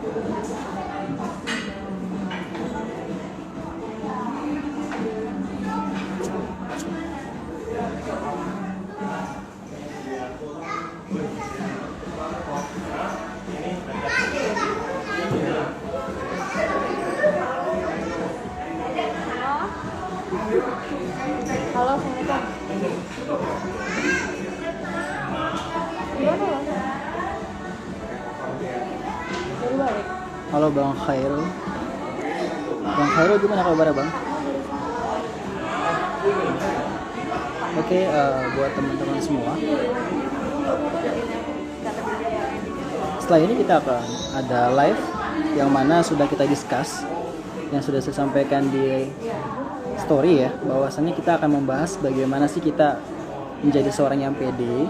Halo, Assalamualaikum. Gimana ya? Baru balik. Halo Bang Khairul. Bang Khairul gimana kabarnya Bang? Oke, buat teman-teman semua. Setelah ini kita akan ada live yang mana sudah kita discuss, yang sudah saya sampaikan di story ya, bahwasannya kita akan membahas bagaimana sih kita menjadi seorang yang pede,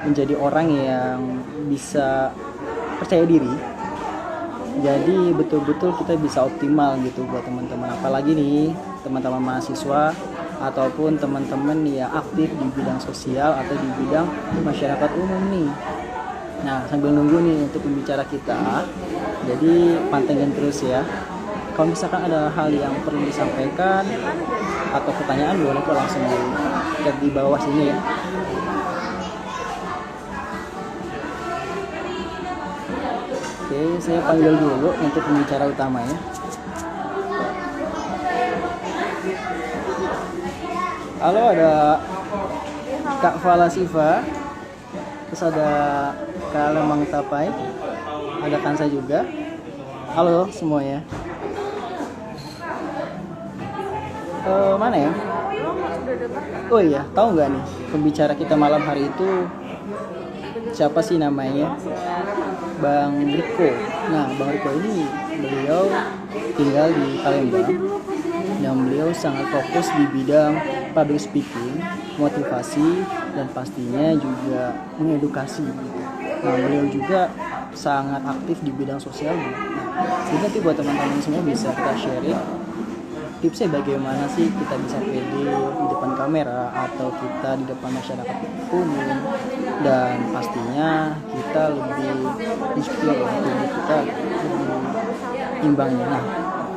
menjadi orang yang bisa percaya diri. Jadi betul-betul kita bisa optimal gitu buat teman-teman, apalagi nih teman-teman mahasiswa ataupun teman-teman yang aktif di bidang sosial atau di bidang masyarakat umum nih. Nah, sambil nunggu nih untuk pembicara kita, jadi pantengin terus ya. Kalau misalkan ada hal yang perlu disampaikan atau pertanyaan, boleh kok langsung chat di bawah sini ya. Oke, saya panggil dulu untuk pembicara utama ya. Halo, ada Kak Fala Siva, terus ada Kak Lemang Tapai, ada Kansa juga. Halo semuanya. Mana ya? Oh iya, tahu nggak nih pembicara kita malam hari itu siapa sih namanya? Bang Riko. Nah, Bang Riko ini beliau tinggal di Palembang dan beliau sangat fokus di bidang public speaking, motivasi, dan pastinya juga mengedukasi. Nah, beliau juga sangat aktif di bidang sosial. Nah, jadi nanti buat teman-teman semua bisa kita sharing tipsnya bagaimana sih kita bisa pede di depan kamera atau kita di depan masyarakat umum, dan pastinya kita lebih inspire, tubuh kita lebih imbangnya. Nah,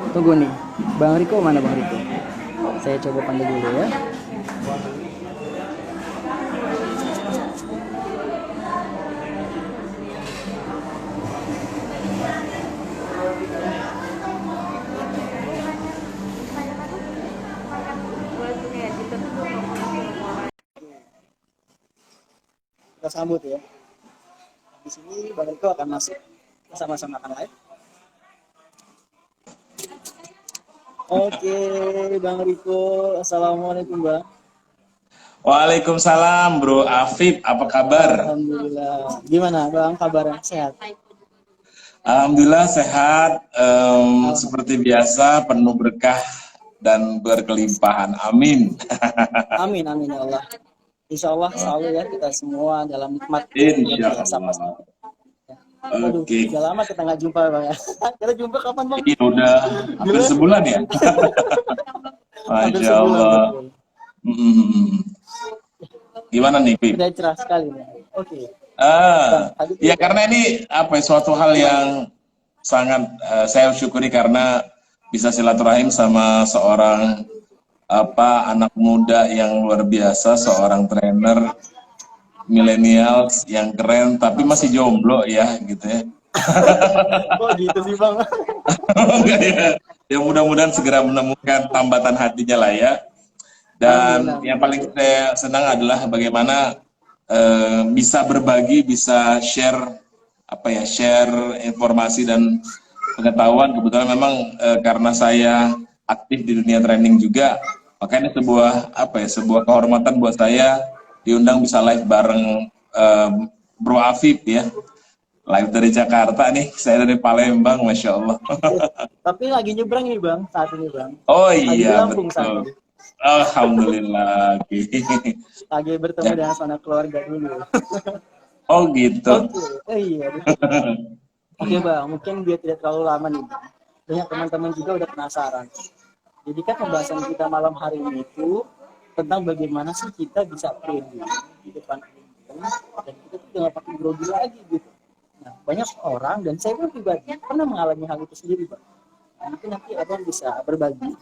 tunggu nih, Bang Riko mana Bang Riko? Saya coba panggil dulu ya. Kita sambut ya. Di sini Bang Riko akan masuk, sama-sama akan live. Oke, Bang Riko, assalamualaikum Bang. Waalaikumsalam Bro Afif, apa kabar? Alhamdulillah. Gimana Bang kabarnya? Sehat? Alhamdulillah sehat, seperti biasa penuh berkah dan berkelimpahan. Amin. Amin, amin ya Allah. Insya Allah selalu ya kita semua dalam nikmat Insya biasa Allah. pasti. Aduh, Oke. udah lama kita nggak jumpa Bang ya. Kita jumpa kapan Bang? Ini udah hampir sebulan ya? Hampir Masya sebulan, Allah. betul. Gimana nih, Pip? Udah cerah sekali nih. Oke. Ya karena ini apa ya, suatu hal yang sangat saya syukuri karena bisa silaturahim sama seorang anak muda yang luar biasa, seorang trainer milenials yang keren tapi masih jomblo ya gitu ya. Kok gitu sih Bang? Enggak ya. Ya mudah-mudahan segera menemukan tambatan hatinya lah ya. Dan yang paling saya senang adalah bagaimana bisa berbagi, bisa share share informasi dan pengetahuan. Kebetulan memang karena saya aktif di dunia training juga, makanya sebuah kehormatan buat saya diundang bisa live bareng Bro Afif ya. Live dari Jakarta nih, saya dari Palembang, Masya Allah. Tapi lagi nyebrang nih Bang, saat ini Bang. Oh Lagi di iya, Lampung saat betul. ini. Alhamdulillah. Lagi bertemu dengan sanak keluarga dulu. Oh gitu. Oke, iya. Oke Bang, mungkin biar tidak terlalu lama nih Bang. Banyak teman-teman juga udah penasaran. Jadi kan pembahasan kita malam hari ini itu tentang bagaimana sih kita bisa pede di depan umum dan kita tuh nggak pakai grogi lagi gitu. Nah, banyak orang dan saya pun pribadi pernah mengalami hal itu sendiri, Bang. Nah, mungkin nanti abang bisa berbagi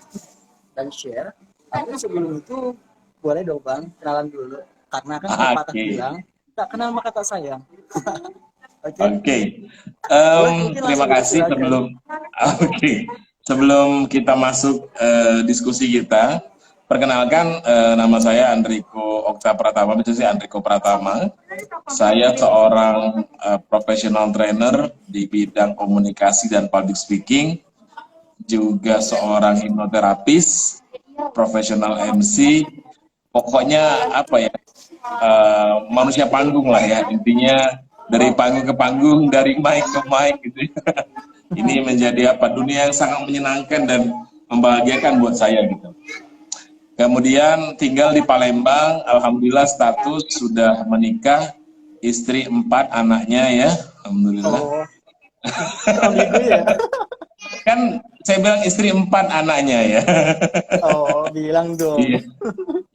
dan share. Tapi sebelum itu boleh dong Bang kenalan dulu, karena kan pepatah Oke. bilang tak kenal maka tak sayang. Oke. Oke. Boleh mungkin Terima langsung kasih dipersilakan. sebelum oke. Sebelum kita masuk diskusi kita, perkenalkan nama saya Andriko Okta Pratama, itu sih Andriko Pratama. Saya seorang professional trainer di bidang komunikasi dan public speaking, juga seorang hipnoterapis, profesional MC, pokoknya apa ya, manusia panggung lah ya, intinya dari panggung ke panggung, dari mic ke mic gitu ya. Ini menjadi apa, dunia yang sangat menyenangkan dan membahagiakan buat saya gitu. Kemudian tinggal di Palembang, alhamdulillah status sudah menikah, istri 4, anaknya ya, alhamdulillah. Oh, ambigu ya. Kan saya bilang istri 4, anaknya ya. Oh, bilang dong. Iya.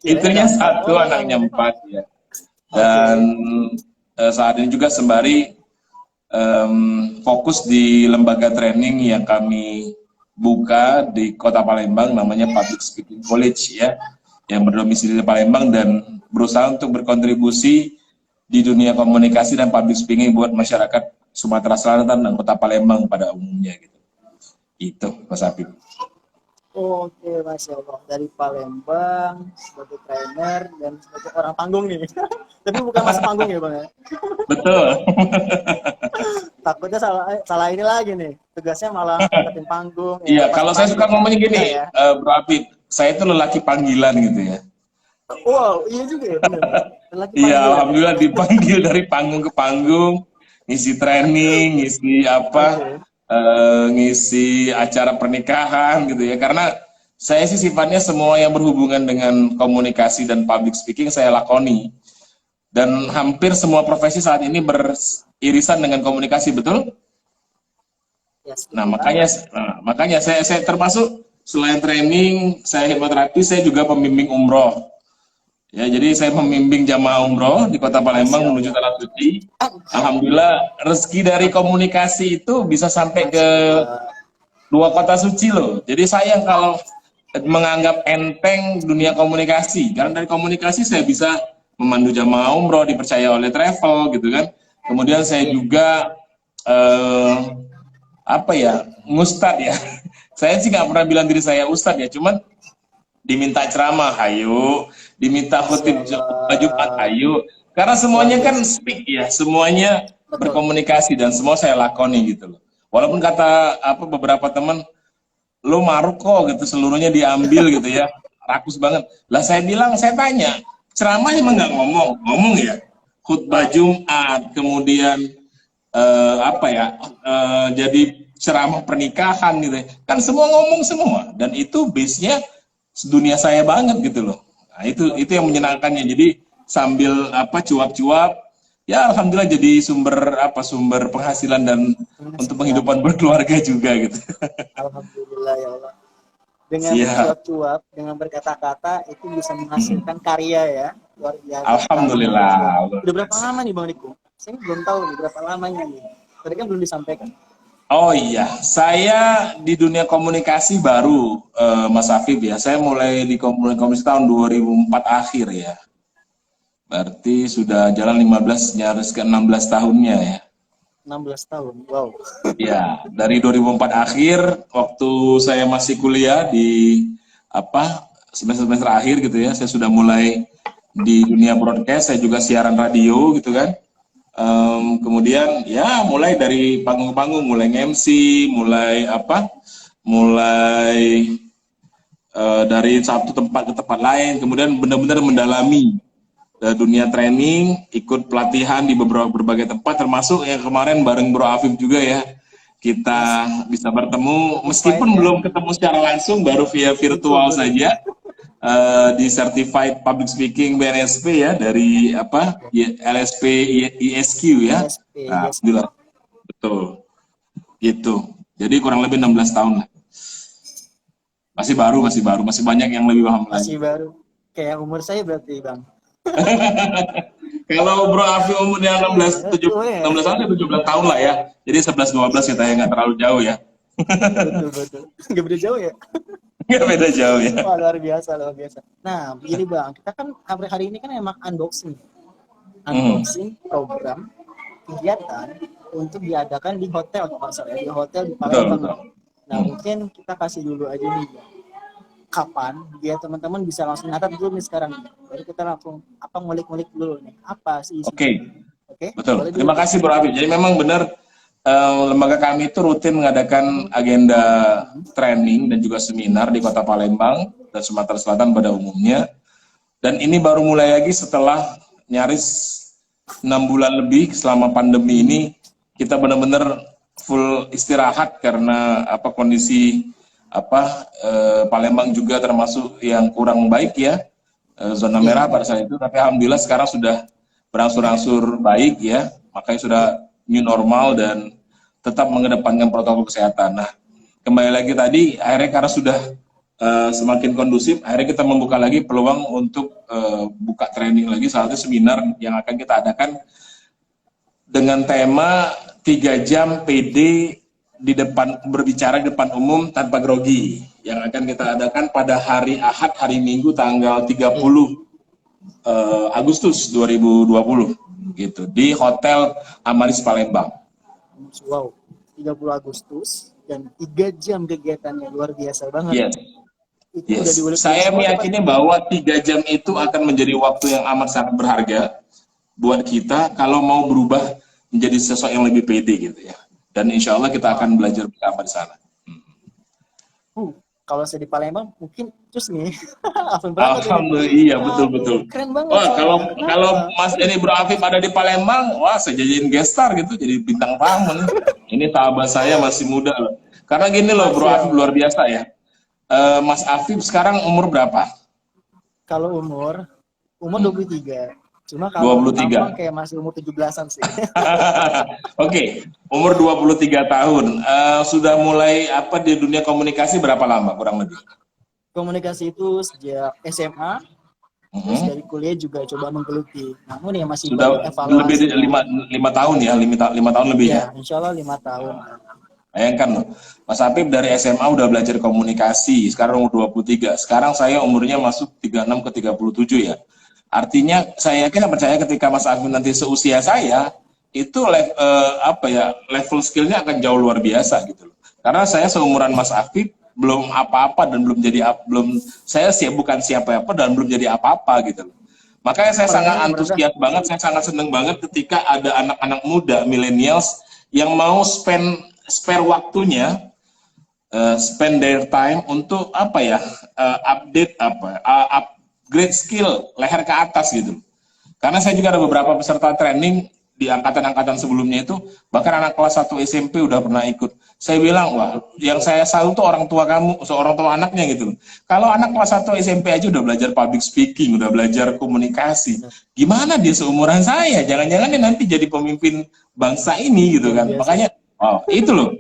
Istrinya 1, anaknya 4 ya. Dan saat ini juga sembari fokus di lembaga training yang kami buka di Kota Palembang, namanya Public Speaking College ya, yang berdomisili di Palembang dan berusaha untuk berkontribusi di dunia komunikasi dan public speaking buat masyarakat Sumatera Selatan dan Kota Palembang pada umumnya gitu. Itu Mas Afif. Oke, Masya Allah. Dari Palembang sebagai trainer dan sebagai orang panggung nih. Tapi bukan mas panggung ya Bang ya. Betul. Takutnya salah ini lagi nih. Tugasnya malah angkatin panggung. Iya, kalau saya suka ngomongnya gini, ya. Bro Afif, saya itu lelaki panggilan gitu ya. Wow, iya juga ya, bener. Iya, alhamdulillah dipanggil dari panggung ke panggung, ngisi training, ngisi apa, ngisi acara pernikahan gitu ya. Karena saya sih sifatnya semua yang berhubungan dengan komunikasi dan public speaking saya lakoni. Dan hampir semua profesi saat ini beririsan dengan komunikasi, betul? Yes, Nah, makanya saya termasuk selain training, saya hipnoterapi, saya juga pembimbing umroh. Ya, jadi saya membimbing jamaah umroh di Kota Palembang menuju Tanah Suci. Alhamdulillah, rezeki dari komunikasi itu bisa sampai ke 2 kota suci loh. Jadi sayang kalau menganggap enteng dunia komunikasi. Karena dari komunikasi saya bisa memandu jamaah umroh, dipercaya oleh travel gitu kan. Kemudian saya juga Ustadz ya. Saya sih nggak pernah bilang diri saya Ustadz ya, cuman diminta ceramah, ayo, diminta khutib Jumat, ayo. Karena semuanya kan speak ya, semuanya berkomunikasi dan semua saya lakoni gitu loh. Walaupun kata beberapa teman, lo maruk kok gitu, seluruhnya diambil gitu ya, rakus banget. Lah saya bilang, saya tanya, ceramah emang nggak ngomong ya. Khutbah Jumat, kemudian jadi ceramah pernikahan gitu ya. Kan semua ngomong semua dan itu base-nya dunia saya banget gitu loh. Nah, itu yang menyenangkannya. Jadi sambil cuap-cuap ya alhamdulillah jadi sumber penghasilan dan untuk penghidupan berkeluarga juga gitu. Alhamdulillah ya Allah. Dengan cuap-cuap, dengan berkata-kata itu bisa menghasilkan karya ya. Luar biasa. Alhamdulillah. Udah berapa lama nih Bang Riko? Saya belum tahu nih berapa lamanya nih. Tadi kan belum disampaikan. Oh iya, saya di dunia komunikasi baru, Mas Afif ya. Saya mulai di komunikasi tahun 2004 akhir ya. Berarti sudah jalan 15, nyaris ke 16 tahunnya ya. 16 tahun, wow. Ya, dari 2004 akhir, waktu saya masih kuliah di semester akhir gitu ya, saya sudah mulai di dunia broadcast, saya juga siaran radio gitu kan. Kemudian ya mulai dari panggung ke panggung, mulai MC, dari satu tempat ke tempat lain, kemudian benar-benar mendalami dunia training, ikut pelatihan di berbagai tempat, termasuk yang kemarin bareng Bro Afif juga ya, kita bisa bertemu, meskipun belum ketemu secara langsung, baru via virtual saja. Di Certified Public Speaking BNSP ya, dari LSP ISQ ya. Nah, alhamdulillah. Betul. Gitu. Jadi kurang lebih 16 tahun lah. Masih baru, masih banyak yang lebih paham lagi. Masih baru. Kayak umur saya berarti, Bang. Kalau Bro Afi umurnya 16 tahun, 17 tahun lah ya. Jadi 11-12 kita ya, nggak terlalu jauh ya. Betul. Nggak beda jauh ya? Nggak beda jauh ya. Wah, luar biasa. Nah, begini Bang, kita kan hari ini kan emang unboxing program kegiatan untuk diadakan di hotel, Pak Sar, di hotel di Palembang. Betul. Nah, mungkin kita kasih dulu aja nih, kapan biar teman-teman bisa langsung nyatat dulu nih sekarang. Baru kita langsung ngulik-ngulik dulu nih, apa sih isinya. Oke? Betul. Terima kasih Bro Habib. Jadi memang benar lembaga kami itu rutin mengadakan agenda training dan juga seminar di Kota Palembang dan Sumatera Selatan pada umumnya. Dan ini baru mulai lagi setelah nyaris 6 bulan lebih selama pandemi ini, kita benar-benar full istirahat karena kondisi Palembang juga termasuk yang kurang baik ya, zona merah pada saat itu. Tapi alhamdulillah sekarang sudah berangsur-angsur baik ya, makanya sudah new normal dan tetap mengedepankan protokol kesehatan. Nah, kembali lagi tadi, akhirnya karena sudah semakin kondusif, akhirnya kita membuka lagi peluang untuk buka training lagi, salah satu seminar yang akan kita adakan dengan tema 3 jam PD di depan, berbicara di depan umum tanpa grogi, yang akan kita adakan pada hari Ahad, hari Minggu tanggal 30 Agustus 2020 gitu di Hotel Amaris Palembang. Wow, 30 Agustus dan 3 jam kegiatannya, luar biasa banget. Yes. Saya meyakini bahwa 3 jam itu akan menjadi waktu yang amat sangat berharga buat kita kalau mau berubah menjadi sesuatu yang lebih pede gitu ya. Dan insya Allah kita akan belajar bersama di sana. Kalau saya di Palembang mungkin terus nih. Alhamdulillah, iya betul. Keren banget. Wah, kalau Mas ini Bro Afif ada di Palembang, wah saya jadiin guest star gitu, jadi bintang tamu nih. Ini sahabat saya masih muda loh. Karena gini loh Bro Afif, luar biasa ya. Mas Afif sekarang umur berapa? Kalau umur 23. Cuma kalau tampang kayak masih umur 17-an sih. Oke, umur 23 tahun. Sudah mulai di dunia komunikasi berapa lama kurang lebih? Komunikasi itu sejak SMA. Terus dari kuliah juga coba menggeluti. Namun ya masih sudah lebih dari 5 tahun ya, 5 tahun lebih ya. Insya Allah 5 tahun. Bayangkan loh, Mas Habib dari SMA udah belajar komunikasi, sekarang umur 23. Sekarang saya umurnya masuk 36 ke 37 ya. Artinya saya yakin dan percaya ketika Mas Habib nanti seusia saya, itu level skillnya akan jauh luar biasa gitu loh. Karena saya seumuran Mas Habib, belum apa-apa dan saya bukan siapa-apa dan belum jadi apa-apa gitu loh. Makanya saya sangat antusias banget, saya sangat seneng banget ketika ada anak-anak muda, millennials, yang mau spare waktunya, spend their time untuk upgrade skill leher ke atas gitu. Karena saya juga ada beberapa peserta training di angkatan-angkatan sebelumnya itu, bahkan anak kelas 1 SMP udah pernah ikut. Saya bilang, wah, yang saya salut tuh orang tua kamu, seorang tua anaknya gitu. Kalau anak kelas 1 SMP aja udah belajar public speaking, udah belajar komunikasi, gimana dia seumuran saya? Jangan-jangan dia nanti jadi pemimpin bangsa ini gitu kan. Makanya, itu loh.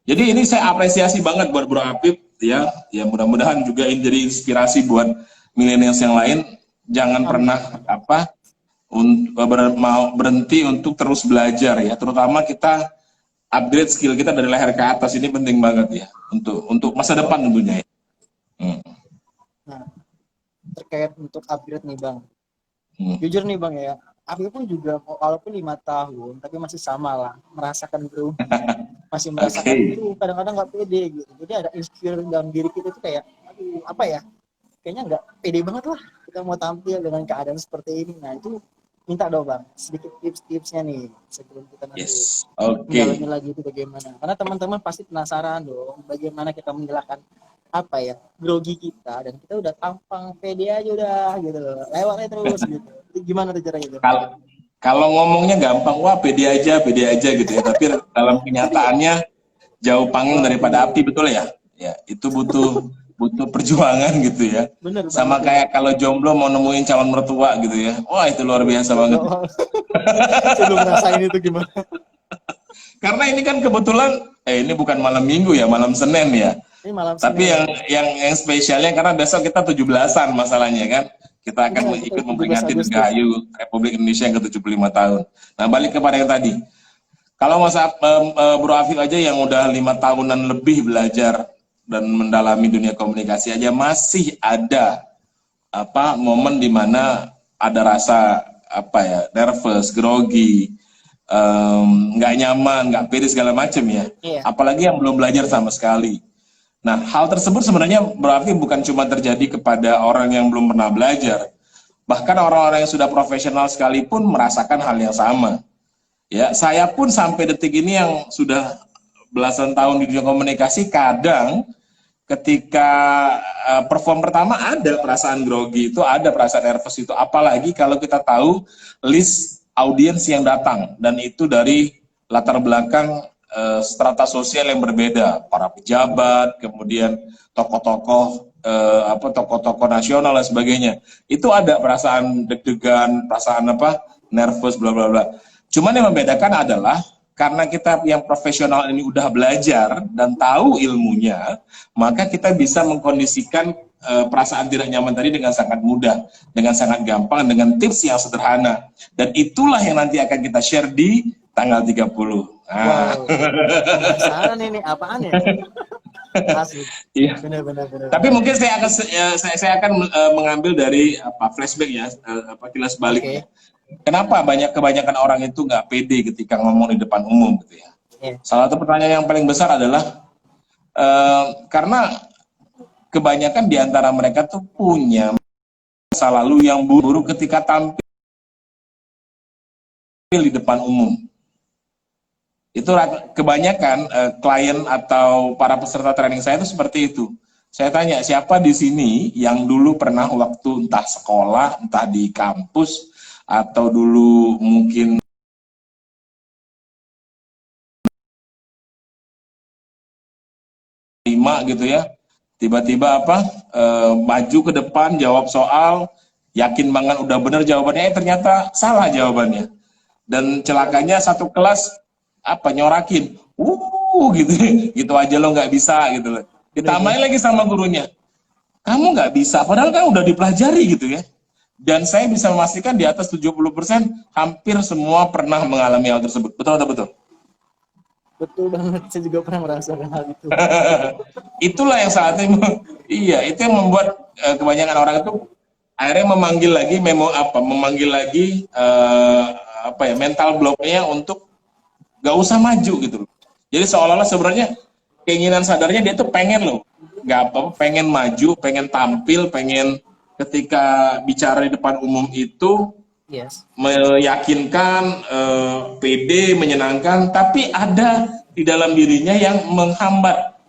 Jadi ini saya apresiasi banget buat Bro Habib ya. Ya mudah-mudahan juga ini jadi inspirasi buat millennials yang lain. Jangan pernah berhenti untuk terus belajar ya. Terutama kita upgrade skill kita dari leher ke atas, ini penting banget ya untuk masa depan tentunya ya. Nah, terkait untuk upgrade nih Bang. Jujur nih Bang ya, aku pun juga walaupun 5 tahun tapi masih sama lah merasakan grogi, masih merasakan itu kadang-kadang nggak pede gitu. Jadi ada insecure dalam diri kita itu kayak kayaknya nggak pede banget lah kita mau tampil dengan keadaan seperti ini. Nah itu minta dong Bang sedikit tips-tipsnya nih sebelum kita nanti menjalani lagi itu bagaimana, karena teman-teman pasti penasaran dong bagaimana kita menghilangkan grogi kita, dan kita udah tampang pede aja udah gitu loh, lewatnya terus gitu. Gimana tuh caranya gitu? Kalau ngomongnya gampang, wah pede aja gitu ya, tapi dalam kenyataannya jauh panggung daripada api, betul ya? Ya, itu butuh perjuangan gitu ya. Bener, sama kayak kalau jomblo mau nemuin calon mertua gitu ya. Wah, itu luar biasa banget. Saya belum ngerasain itu gimana. Karena ini kan kebetulan ini bukan malam Minggu ya, malam Senin ya. Ini malam Tapi Senin. yang spesialnya karena besok kita 17-an masalahnya kan. Kita akan Iya, ikut 17 memperingati Agustus. Dirgahayu Republik Indonesia yang ke-75 tahun. Nah, balik kepada yang tadi. Kalau Bro Afif aja yang udah 5 tahunan lebih belajar dan mendalami dunia komunikasi aja masih ada momen di mana ada rasa nervous, grogi, nggak nyaman, nggak pede segala macam ya. Iya. Apalagi yang belum belajar sama sekali. Nah, hal tersebut sebenarnya berarti bukan cuma terjadi kepada orang yang belum pernah belajar. Bahkan orang-orang yang sudah profesional sekalipun merasakan hal yang sama. Ya, saya pun sampai detik ini yang sudah belasan tahun di dunia komunikasi, kadang ketika perform pertama ada perasaan grogi itu, ada perasaan nervous itu. Apalagi kalau kita tahu list audiens yang datang, dan itu dari latar belakang strata sosial yang berbeda, para pejabat, kemudian tokoh-tokoh tokoh-tokoh nasional dan sebagainya. Itu ada perasaan deg-degan, perasaan nervous, bla bla bla. Cuman yang membedakan adalah karena kita yang profesional ini udah belajar dan tahu ilmunya, maka kita bisa mengkondisikan perasaan tidak nyaman tadi dengan sangat mudah, dengan sangat gampang, dengan tips yang sederhana. Dan itulah yang nanti akan kita share di tanggal 30. Wow. Penasaran ini apaan ya? Asli. Iya. Benar. Tapi mungkin saya akan mengambil dari flashback ya, kilas baliknya. Kenapa kebanyakan orang itu nggak pede ketika ngomong di depan umum gitu ya? Yeah. Salah satu pertanyaan yang paling besar adalah karena kebanyakan di antara mereka tuh punya masa lalu yang buruk ketika tampil di depan umum. Itu kebanyakan klien atau para peserta training saya itu seperti itu. Saya tanya, siapa di sini yang dulu pernah waktu entah sekolah, entah di kampus, atau dulu mungkin gitu ya, tiba-tiba maju ke depan jawab soal, yakin banget udah bener jawabannya, ternyata salah jawabannya, dan celakanya satu kelas nyorakin, gitu aja lo nggak bisa gitu loh. Ditambahin lagi sama gurunya, kamu nggak bisa, padahal kan udah dipelajari gitu ya. Dan saya bisa memastikan di atas 70% hampir semua pernah mengalami hal tersebut. Betul atau betul? Betul banget, saya juga pernah merasakan hal itu. Itulah yang saatnya, iya, itu yang membuat kebanyakan orang itu akhirnya memanggil lagi mental blocknya untuk gak usah maju gitu loh. Jadi seolah-olah sebenarnya keinginan sadarnya dia tuh pengen loh, pengen maju, pengen tampil, pengen ketika bicara di depan umum itu meyakinkan, pede, menyenangkan, tapi ada di dalam dirinya yang menghambat,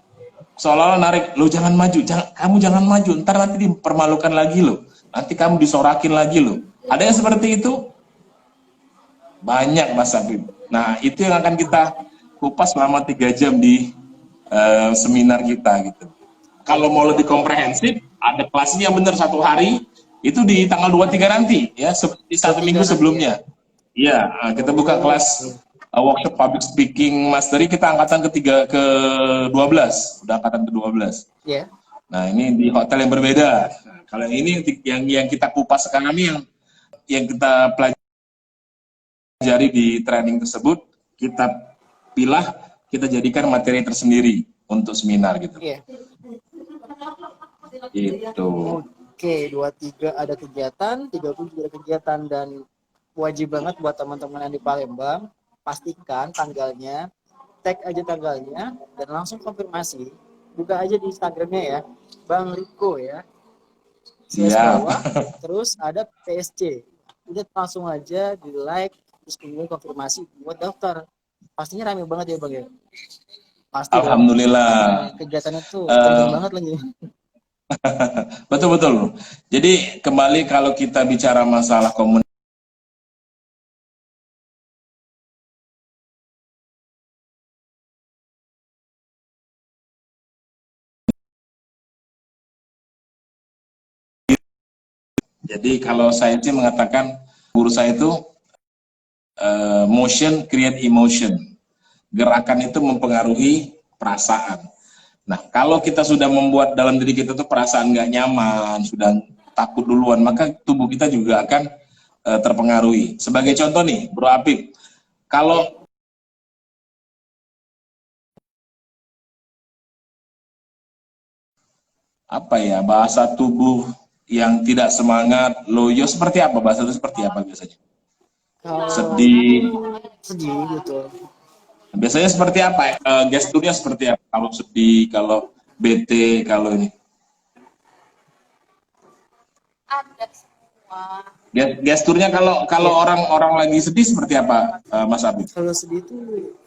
seolah-olah narik, lo jangan maju, kamu jangan maju, ntar nanti dipermalukan lagi lo, nanti kamu disorakin lagi lo. Ada yang seperti itu? Banyak, Mas Afif. Nah, itu yang akan kita kupas selama 3 jam di seminar kita gitu. Kalau mau lebih komprehensif, ada kelasnya bener 1 hari, itu di tanggal 23 nanti ya, seperti 1 minggu sebelumnya. Iya, kita buka kelas workshop public speaking mastery, kita angkatan ke-12, udah angkatan ke-12. Iya. Nah, ini di hotel yang berbeda. Nah, kalau ini yang kita kupas sekarang ini yang kita pelajari di training tersebut, kita pilah, kita jadikan materi tersendiri untuk seminar gitu. Iya. Gitu. Oke, 23 ada kegiatan, 30 juga ada kegiatan, dan wajib banget buat teman-teman yang di Palembang, pastikan tanggalnya, tag aja tanggalnya, dan langsung konfirmasi. Buka aja di Instagramnya ya, Bang Riko ya. Siap. Terus ada PSC. Udah langsung aja di like, terus kemudian konfirmasi buat daftar. Pastinya rame banget ya Bang ya. Pasti. Alhamdulillah. Kegiatan itu keren banget lagi. Betul. Jadi kembali kalau kita bicara masalah komunikasi, jadi kalau saya sih mengatakan, guru saya itu motion create emotion. Gerakan itu mempengaruhi perasaan. Nah, kalau kita sudah membuat dalam diri kita tuh perasaan nggak nyaman, sudah takut duluan, maka tubuh kita juga akan terpengaruhi. Sebagai contoh nih, Bro Apip, kalau apa ya, bahasa tubuh yang tidak semangat, loyo, seperti apa bahasa itu, seperti apa biasanya? Kalau Sedih. sedih gitu. Biasanya seperti apa? Gesturnya seperti apa? Kalau sedih, kalau bete, kalau ini. Ada semua. Gesturnya kalau orang-orang lagi sedih seperti apa, Mas Abid? Kalau sedih itu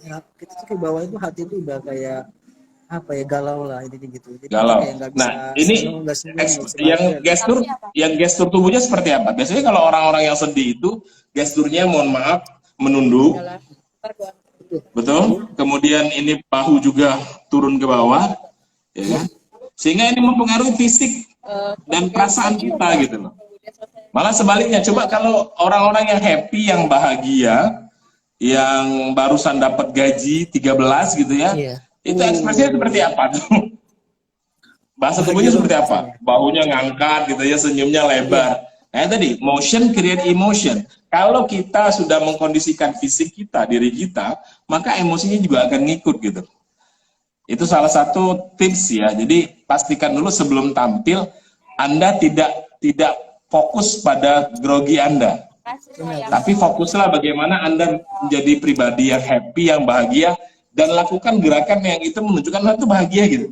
ya kita tuh ke bawah itu hati itu udah kayak apa ya, galau lah intinya gitu. Jadi Galau. kayak nggak bisa Nah, ini seneng, nggak senyum, nggak bisa yang bahagia. gestur tubuhnya seperti apa? Biasanya kalau orang-orang yang sedih itu gesturnya, mohon maaf, menunduk, betul. Kemudian ini bahu juga turun ke bawah, ya kan? Sehingga ini mempengaruhi fisik dan perasaan kita gitu loh. Malah sebaliknya, coba kalau orang-orang yang happy, yang bahagia, yang barusan dapat gaji 13 gitu ya, Iya. itu ekspresinya seperti apa tuh? Bahasa tubuhnya seperti apa? Bahunya ngangkat gitu ya, senyumnya lebar. Nah tadi, motion create emotion. Kalau kita sudah mengkondisikan fisik kita, diri kita, maka emosinya juga akan ngikut gitu. Itu salah satu tips ya. Jadi pastikan dulu sebelum tampil, Anda tidak fokus pada grogi Anda. Tapi fokuslah bagaimana Anda menjadi pribadi yang happy, yang bahagia, dan lakukan gerakan yang itu menunjukkan Anda itu bahagia gitu.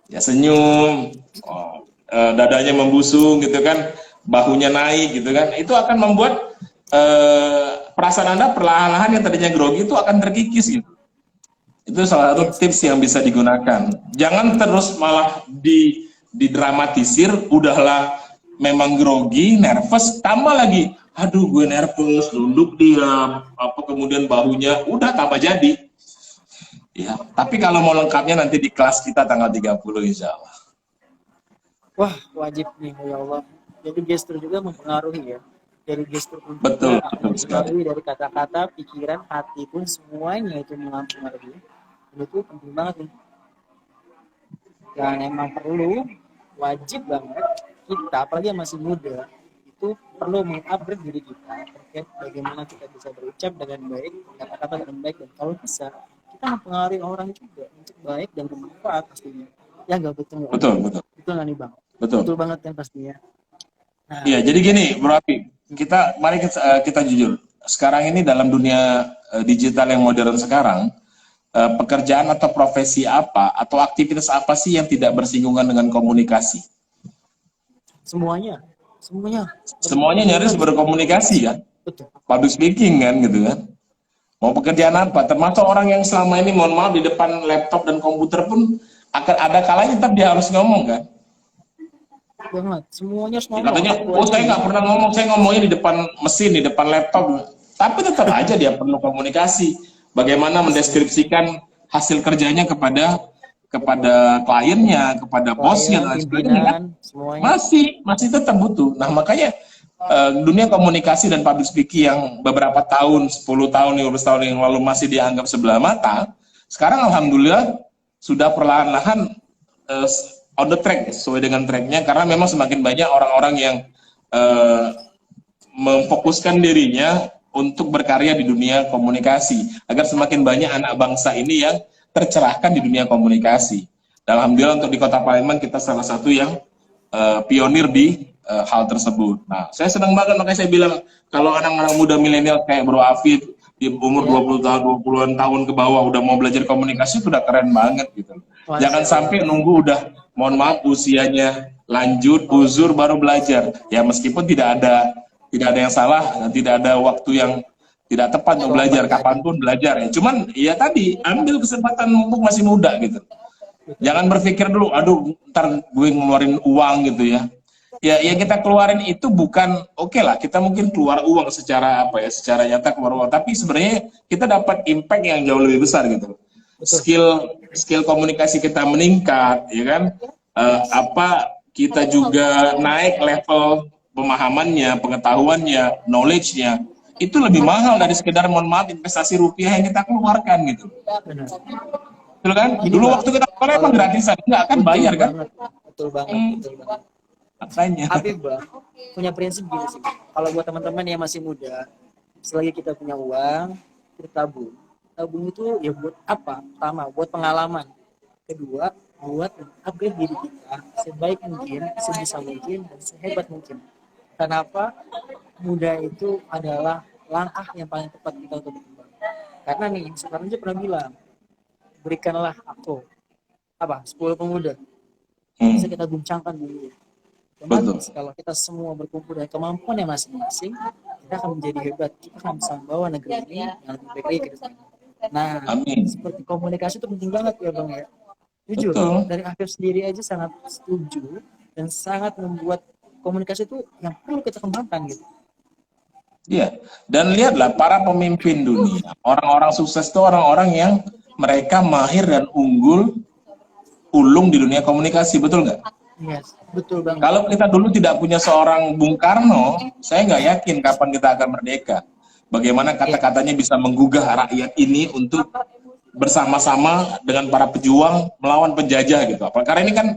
Ya senyum, dadanya membusung gitu kan, bahunya naik gitu kan. Itu akan membuat perasaan Anda perlahan-lahan yang tadinya grogi itu akan terkikis gitu. Itu salah satu tips yang bisa digunakan. Jangan terus malah didramatisir, udahlah memang grogi, nervous, tambah lagi, aduh gue nervous, nunduk dia, apa kemudian bahunya, udah tambah jadi. Ya, tapi kalau mau lengkapnya nanti di kelas kita tanggal 30 insya Allah. Wah, wajib nih ya Allah. Jadi gestur juga mempengaruhi ya. Dari gestur pun Betul, juga betul sekali. mempengaruhi, dari kata-kata, pikiran, hati pun semuanya itu mempengaruhi. Itu penting banget nih. Dan emang perlu, wajib banget kita, apalagi yang masih muda, itu perlu mengupgrade diri kita terkait bagaimana kita bisa berucap dengan baik, kata-kata dengan baik, dan kalau bisa kita mempengaruhi orang juga untuk baik dan bermanfaat pastinya. Ya nggak betul? Betul, betul. Betul nggak nih Bang? Betul. Betul banget kan pastinya. Nah, iya, jadi gini, Bro Api, mari kita jujur. Sekarang ini dalam dunia digital yang modern sekarang, pekerjaan atau profesi apa atau aktivitas apa sih yang tidak bersinggungan dengan komunikasi? Semuanya nyaris berkomunikasi kan? betul. Public speaking kan gitu kan? Mau pekerjaan apa? Termasuk orang yang selama ini, mohon maaf, di depan laptop dan komputer pun akan ada kalanya tetap dia harus ngomong kan? Banget. Semuanya harus ngomong. Katanya, saya nggak pernah ngomong, saya ngomongnya di depan mesin, di depan laptop. Tapi tetap aja dia perlu komunikasi. Bagaimana mendeskripsikan hasil kerjanya kepada kliennya, kepada bosnya dan lain sebagainya kan? Masih tetap butuh. Nah makanya dunia komunikasi dan public speaking yang beberapa tahun, 10 tahun, 15 tahun yang lalu masih dianggap sebelah mata, sekarang alhamdulillah sudah perlahan-lahan on the track, sesuai dengan tracknya, karena memang semakin banyak orang-orang yang memfokuskan dirinya untuk berkarya di dunia komunikasi, agar semakin banyak anak bangsa ini yang tercerahkan di dunia komunikasi. Dan alhamdulillah untuk di Kota Palembang kita salah satu yang pionir di hal tersebut. Nah, saya senang banget, makanya saya bilang kalau anak-anak muda milenial kayak Bro Afid di umur 20 tahun, 20-an tahun ke bawah udah mau belajar komunikasi, itu udah keren banget gitu. Jangan sampai nunggu udah, mohon maaf, usianya lanjut, uzur baru belajar. Ya meskipun tidak ada yang salah, tidak ada waktu yang tidak tepat untuk belajar, kapanpun belajar ya. Cuman ya tadi, ambil kesempatan mumpung masih muda gitu. Jangan berpikir dulu, aduh ntar gue ngeluarin uang gitu ya. Ya yang kita keluarin itu bukan, oke lah, kita mungkin keluar uang secara secara nyata keluar uang, tapi sebenarnya kita dapat impact yang jauh lebih besar gitu. Skill komunikasi kita meningkat, ya kan? Kita juga naik level pemahamannya, pengetahuannya, knowledge-nya. Itu lebih mahal dari sekedar, mohon maaf, investasi rupiah yang kita keluarkan gitu. Betul kan? Dulu waktu kita keluar emang gratisan, nggak akan bayar kan? Betul banget. Makanya. Habib bang punya prinsip gini sih. Kalau buat teman-teman yang masih muda, selagi kita punya uang, kita tabung. Tabung itu ya buat apa? Pertama, buat pengalaman. Kedua, buat upgrade diri kita sebaik mungkin, sebisa mungkin, dan sehebat mungkin. Kenapa? Muda itu adalah langkah yang paling tepat kita untuk berkembang. Karena nih, sekarang aja pernah bilang, berikanlah aku apa 10 pemuda bisa kita guncangkan dulu. Betul. Otomatis kalau kita semua berkumpul dengan kemampuan yang masing-masing, kita akan menjadi hebat. Kita akan bisa membawa negeri ini yang lebih baik lagi ke depan. Nah, Amin. seperti komunikasi itu penting banget ya bang ya. Jujur, Betul. dari Afif sendiri aja sangat setuju dan sangat membuat komunikasi itu yang perlu kita kembangkan gitu. Iya. Dan lihatlah para pemimpin dunia, orang-orang sukses itu orang-orang yang mereka mahir dan unggul ulung di dunia komunikasi, betul nggak? Yes, betul bang. Kalau kita dulu tidak punya seorang Bung Karno, saya nggak yakin kapan kita akan merdeka. Bagaimana kata-katanya bisa menggugah rakyat ini untuk bersama-sama dengan para pejuang melawan penjajah gitu. Karena ini kan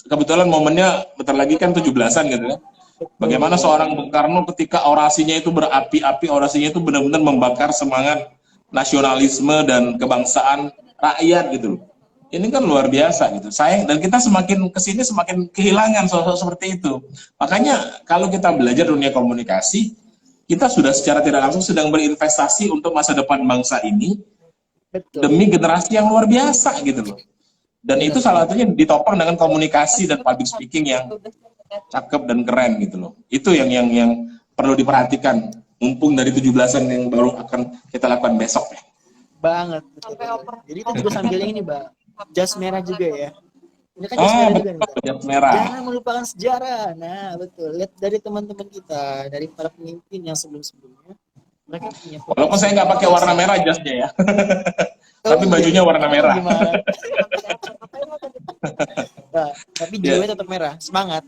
kebetulan momennya bentar lagi kan 17-an gitu ya. Bagaimana seorang Bung Karno ketika orasinya itu berapi-api, orasinya itu benar-benar membakar semangat nasionalisme dan kebangsaan rakyat gitu. Ini kan luar biasa gitu. Dan kita semakin kesini semakin kehilangan sosok seperti itu. Makanya kalau kita belajar dunia komunikasi, kita sudah secara tidak langsung sedang berinvestasi untuk masa depan bangsa ini. Betul. Demi generasi yang luar biasa gitu loh. Dan itu salah satunya ditopang dengan komunikasi dan public speaking yang cakep dan keren gitu loh. Itu yang perlu diperhatikan. Mumpung dari 17-an yang baru akan kita lakukan besok ya. Banget. Betul. Jadi kita juga sambil ini, Mbak. Jas merah juga ya. Ini kan jas merah juga nih, Mbak. Jas merah. Jangan melupakan sejarah. Nah, betul. Lihat dari teman-teman kita, dari para pemimpin yang sebelum-sebelumnya, mereka punya. Walaupun saya nggak pakai warna merah jasnya ya. Tapi bajunya warna merah. Nah, tapi jiwanya tetap merah, semangat.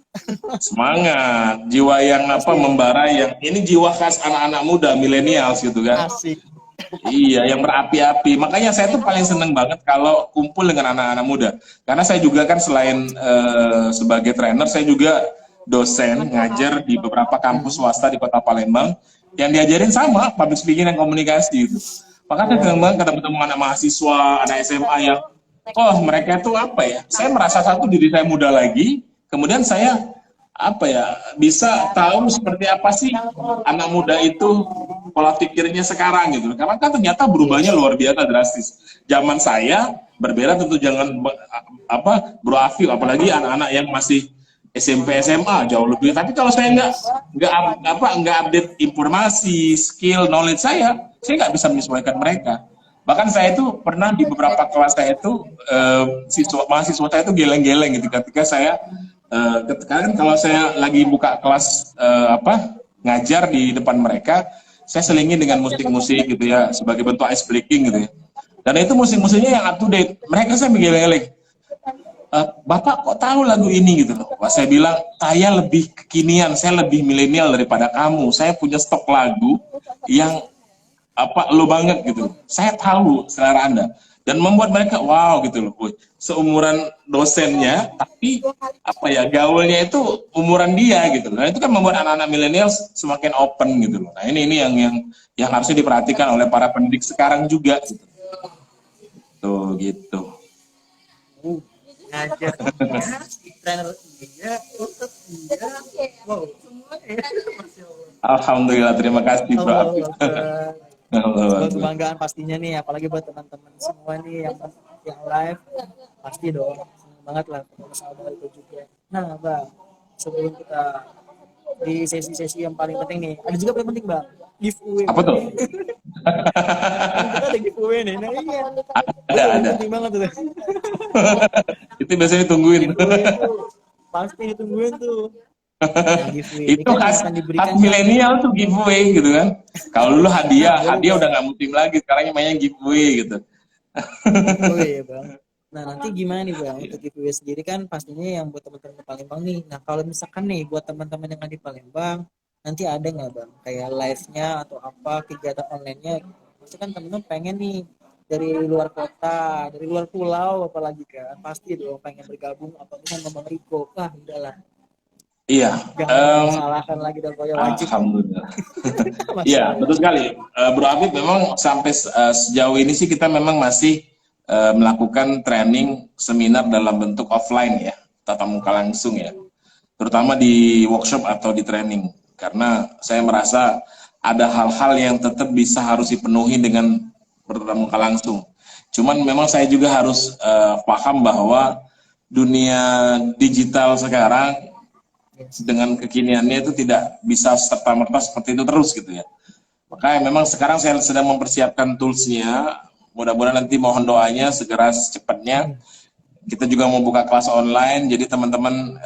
Semangat, jiwa yang membara, yang ini jiwa khas anak-anak muda, milenials gitu kan. Asik. Iya, yang berapi-api. Makanya saya tuh paling seneng banget kalau kumpul dengan anak-anak muda. Karena saya juga kan selain sebagai trainer, saya juga dosen, ngajar di beberapa kampus swasta di Kota Palembang. Yang diajarin sama, public speaking dan komunikasi gitu. Makanya saya seneng banget ketemu anak mahasiswa, anak SMA yang mereka itu apa ya? Saya merasa satu diri saya muda lagi, kemudian saya bisa tahu seperti apa sih anak muda itu pola pikirnya sekarang gitu. Karena kan ternyata berubahnya luar biasa drastis. Zaman saya berbeda tentu jangan Bro Afif, apalagi anak-anak yang masih SMP SMA jauh lebih. Tapi kalau saya nggak update informasi, skill, knowledge saya nggak bisa menyesuaikan mereka. Bahkan saya itu pernah di beberapa kelas saya itu mahasiswa saya itu geleng-geleng gitu ketika saya kan kalau saya lagi buka kelas ngajar di depan mereka, saya selingi dengan musik-musik gitu ya sebagai bentuk ice breaking gitu ya. Dan itu musik-musiknya yang up to date. Mereka saya geleng-geleng. Bapak kok tahu lagu ini gitu loh. Wah, saya bilang saya lebih kekinian, saya lebih milenial daripada kamu. Saya punya stok lagu yang lo banget gitu. Saya tahu selera Anda. Dan membuat mereka wow gitu loh, seumuran dosennya, tapi gaulnya itu umuran dia gitu. Nah itu kan membuat anak-anak milenial semakin open gitu loh. Nah ini yang harusnya diperhatikan oleh para pendidik sekarang juga. Gitu. Tuh gitu. Ngajar trainer dia, untuk dia, wow. Alhamdulillah, terima kasih Bro. Kebanggaan pastinya nih, apalagi buat teman-teman semua nih yang live, pasti dong senang banget lah sama itu juga. Nah bang, sebelum kita di sesi-sesi yang paling penting nih, ada juga paling penting bang, giveaway. Apa tuh? Kita ada giveaway nih. Nah iya, ada. penting banget tuh. Itu biasanya ditungguin. Pasti ditungguin tuh. Nah, itu khas milenial tuh giveaway gitu kan. Kalau dulu hadiah udah nggak musim lagi, sekarang mainnya giveaway gitu. Giveaway ya bang. Nah nanti gimana nih bang untuk giveaway sendiri kan pastinya yang buat teman-teman di Palembang nih. Nah kalau misalkan nih buat teman-teman yang ada di Palembang, nanti ada nggak bang kayak live-nya atau apa kegiatan online-nya? Pasti kan teman-teman pengen nih dari luar kota, dari luar pulau apalagi kan, pasti dong pengen bergabung apa dengan Bang Riko. Udahlah. Iya. Jangan disalahkan lagi dong, pokoknya wajib. Alhamdulillah. Iya, betul sekali. Bro Afif, memang sampai sejauh ini sih kita memang masih melakukan training seminar dalam bentuk offline ya, tatap muka langsung ya. Terutama di workshop atau di training. Karena saya merasa ada hal-hal yang tetap bisa harus dipenuhi dengan bertatap muka langsung. Cuman memang saya juga harus paham bahwa dunia digital sekarang dengan kekiniannya itu tidak bisa serta-merta seperti itu terus gitu ya. Makanya memang sekarang saya sedang mempersiapkan toolsnya. Mudah-mudahan nanti mohon doanya segera secepatnya. Kita juga mau buka kelas online, jadi teman-teman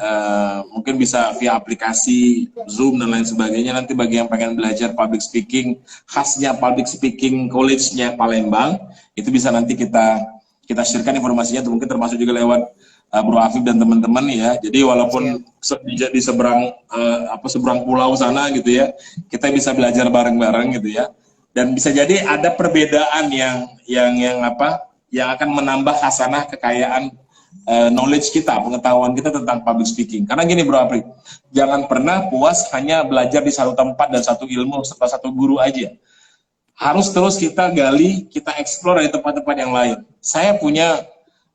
mungkin bisa via aplikasi Zoom dan lain sebagainya. Nanti bagi yang pengen belajar public speaking, khasnya public speaking college-nya Palembang, itu bisa nanti kita sharekan informasinya, mungkin termasuk juga lewat Bro Afif dan teman-teman ya. Jadi walaupun di seberang seberang pulau sana gitu ya, kita bisa belajar bareng-bareng gitu ya. Dan bisa jadi ada perbedaan yang akan menambah khasanah kekayaan knowledge kita, pengetahuan kita tentang public speaking. Karena gini Bro Afif, jangan pernah puas hanya belajar di satu tempat dan satu ilmu serta satu guru aja. Harus terus kita gali, kita explore dari tempat-tempat yang lain. Saya punya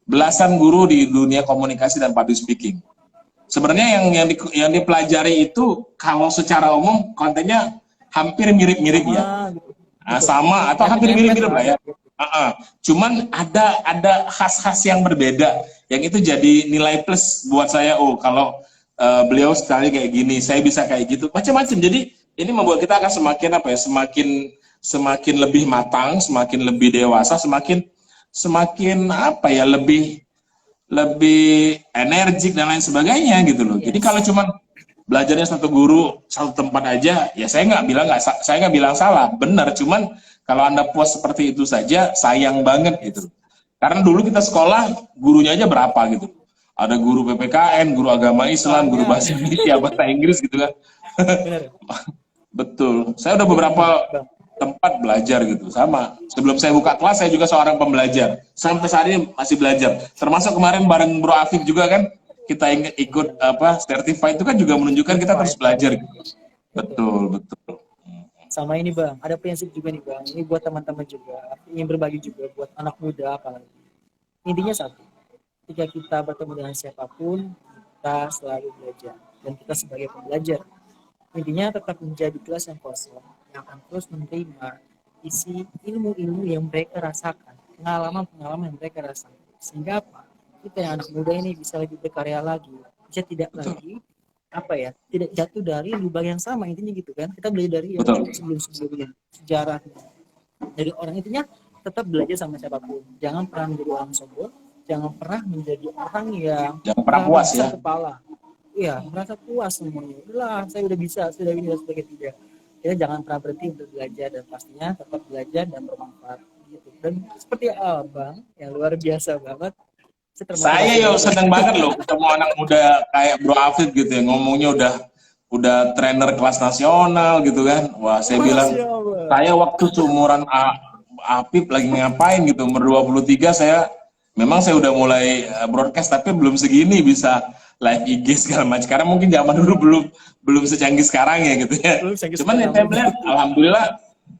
belasan guru di dunia komunikasi dan public speaking. Sebenarnya yang dipelajari itu kalau secara umum kontennya hampir mirip-mirip ya, sama atau hampir mirip-mirip lah ya. Cuman ada khas-khas yang berbeda, yang itu jadi nilai plus buat saya. Oh kalau beliau sekali kayak gini, saya bisa kayak gitu, macam-macam. Jadi ini membuat kita akan semakin lebih matang, semakin lebih dewasa, semakin lebih energik dan lain sebagainya gitu loh. Jadi kalau cuman belajarnya satu guru satu tempat aja, ya saya nggak bilang salah, benar. Cuman kalau Anda puas seperti itu saja, sayang banget gitu. Karena dulu kita sekolah gurunya aja berapa gitu. Ada guru PPKN, guru agama Islam, guru bahasa Indonesia, bahasa Inggris gitu kan. Betul. Saya udah beberapa tempat belajar gitu, sama. Sebelum saya buka kelas, saya juga seorang pembelajar. Sampai saat ini masih belajar. Termasuk kemarin bareng Bro Afif juga kan, kita ikut certified itu kan juga menunjukkan kita terus belajar gitu. Betul. Sama ini Bang, ada prinsip juga nih Bang. Ini buat teman-teman juga, ingin berbagi juga buat anak muda apalagi. Intinya satu, ketika kita bertemu dengan siapapun, kita selalu belajar. Dan kita sebagai pembelajar, intinya tetap menjadi kelas yang kosong, yang akan terus menerima isi ilmu-ilmu yang mereka rasakan, pengalaman-pengalaman yang mereka rasakan. Sehingga apa? Kita yang anak muda ini bisa lebih berkarya lagi, bisa tidak lagi tidak jatuh dari lubang yang sama, intinya gitu kan. Kita belajar dari yang sebelum-sebelumnya, sejarahnya dari orang. Intinya tetap belajar sama siapapun, jangan pernah menjadi orang sombong, jangan pernah menjadi orang yang jangan pernah puas ya, kepala. Iya, merasa puas semuanya. Udahlah, saya udah bisa, sudah ini dan sebagainya. Tidak. Ya, jangan pernah berhenti untuk belajar, dan pastinya tetap belajar dan bermanfaat gitu. Dan seperti Abang yang luar biasa banget. Saya seneng banget loh ketemu anak muda kayak Bro Afif gitu ya, ngomongnya udah trainer kelas nasional gitu kan. Wah, saya bilang saya waktu seumuran Afif lagi ngapain gitu, umur 23 memang saya udah mulai broadcast, tapi belum segini bisa live IG segala macam. Karena mungkin zaman dulu belum secanggih sekarang ya gitu ya. Cuman yang saya melihat alhamdulillah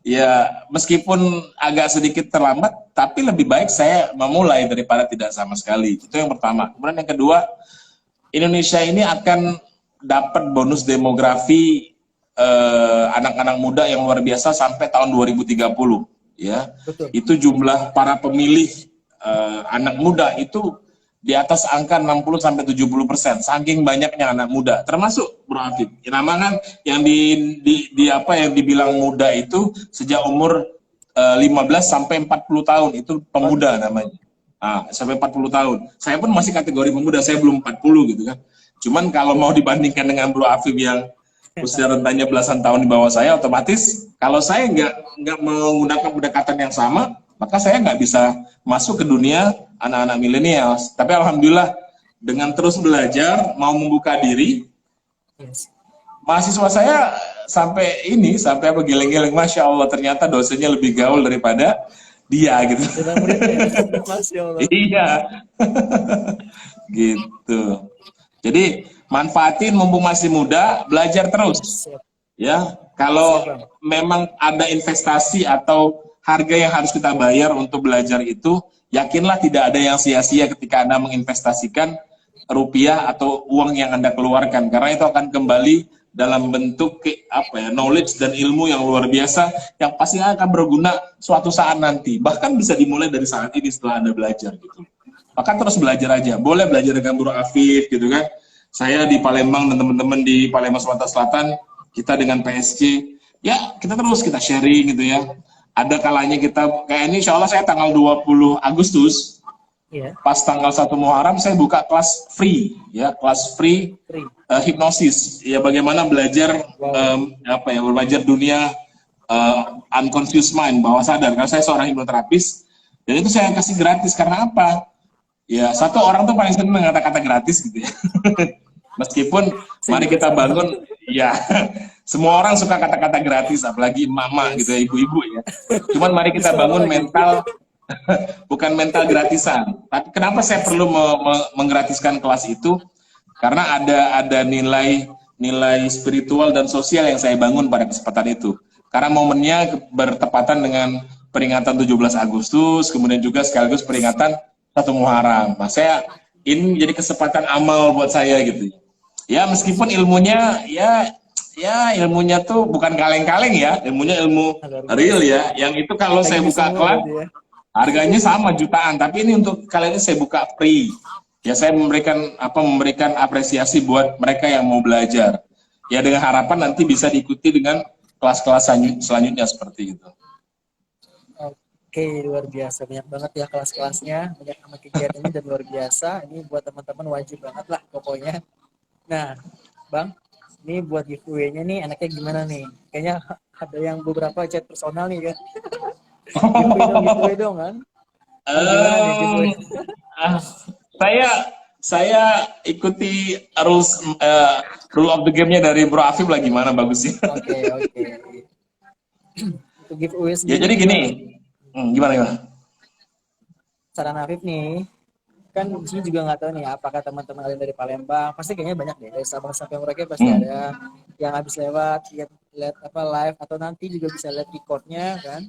ya, meskipun agak sedikit terlambat, tapi lebih baik saya memulai daripada tidak sama sekali. Itu yang pertama. Kemudian yang kedua, Indonesia ini akan dapat bonus demografi anak-anak muda yang luar biasa sampai tahun 2030 ya. Betul. Itu jumlah para pemilih anak muda itu di atas angka 60-70%, saking banyaknya anak muda, termasuk Bro Afif. Nama kan yang yang dibilang muda itu sejak umur 15 sampai 40 tahun itu pemuda namanya. Sampai 40 tahun. Saya pun masih kategori pemuda, saya belum 40 gitu kan. Cuman kalau mau dibandingkan dengan Bro Afif yang usia rentannya belasan tahun di bawah saya, otomatis kalau saya nggak menggunakan pendekatan yang sama, maka saya nggak bisa masuk ke dunia anak-anak milenial. Tapi alhamdulillah dengan terus belajar, mau membuka diri, mahasiswa saya sampai geleng-geleng, Masya Allah, ternyata dosennya lebih gaul daripada dia gitu. Masya Allah. Iya. Gitu. Jadi manfaatin mumpung masih muda, belajar terus. Siap. Ya, kalau Siap, Bang. memang ada investasi atau harga yang harus kita bayar untuk belajar itu, yakinlah tidak ada yang sia-sia ketika Anda menginvestasikan rupiah atau uang yang Anda keluarkan, karena itu akan kembali dalam bentuk knowledge dan ilmu yang luar biasa yang pasti akan berguna suatu saat nanti. Bahkan bisa dimulai dari saat ini setelah Anda belajar gitu. Bahkan terus belajar aja. Boleh belajar dengan Bro Afif gitu kan. Saya di Palembang dan teman-teman di Palembang Sumatera Selatan, kita dengan PSG, ya kita terus kita sharing gitu ya. Ada kalanya kita, kayak ini insya Allah saya tanggal 20 Agustus, Iya. pas tanggal 1 Muharram saya buka kelas free, ya kelas free Free. hipnosis, ya bagaimana belajar belajar dunia unconscious mind, bawah sadar. Karena saya seorang hipnoterapis, dan itu saya kasih gratis karena apa? Ya satu orang tuh paling seneng kata-kata gratis gitu ya. Meskipun mari kita bangun, ya semua orang suka kata-kata gratis, apalagi mama gitu ya, ibu-ibu ya. Cuman mari kita bangun mental, bukan mental gratisan. Tapi kenapa saya perlu menggratiskan kelas itu? Karena ada nilai spiritual dan sosial yang saya bangun pada kesempatan itu. Karena momennya bertepatan dengan peringatan 17 Agustus, kemudian juga sekaligus peringatan 1 Muharram. Nah, ini jadi kesempatan amal buat saya gitu. Ya meskipun ilmunya ilmunya tuh bukan kaleng-kaleng ya, ilmunya ilmu real ya. Yang itu kalau saya buka kelas harganya sama jutaan, tapi ini untuk kali ini saya buka free. Ya saya memberikan apresiasi buat mereka yang mau belajar. Ya dengan harapan nanti bisa diikuti dengan kelas-kelas selanjutnya seperti itu. Oke, luar biasa, banyak banget ya kelas-kelasnya, banyak sama kegiatannya dan luar biasa. Ini buat teman-teman wajib banget lah pokoknya. Nah, Bang, ini buat giveaway-nya nih enaknya gimana nih? Kayaknya ada yang beberapa chat personal nih kan. giveaway dong kan? Gimana nih giveaway? Saya ikuti rule of the game-nya dari Bro Afif lah, gimana bagusnya. Oke. Untuk giveaway sendiri. Ya jadi gini. Gimana? Saran Afif nih, kan di sini juga nggak tahu nih apakah teman-teman kalian dari Palembang, pasti kayaknya banyak deh dari Sabang sampai Merauke pasti ada yang habis lihat live atau nanti juga bisa lihat recordnya kan,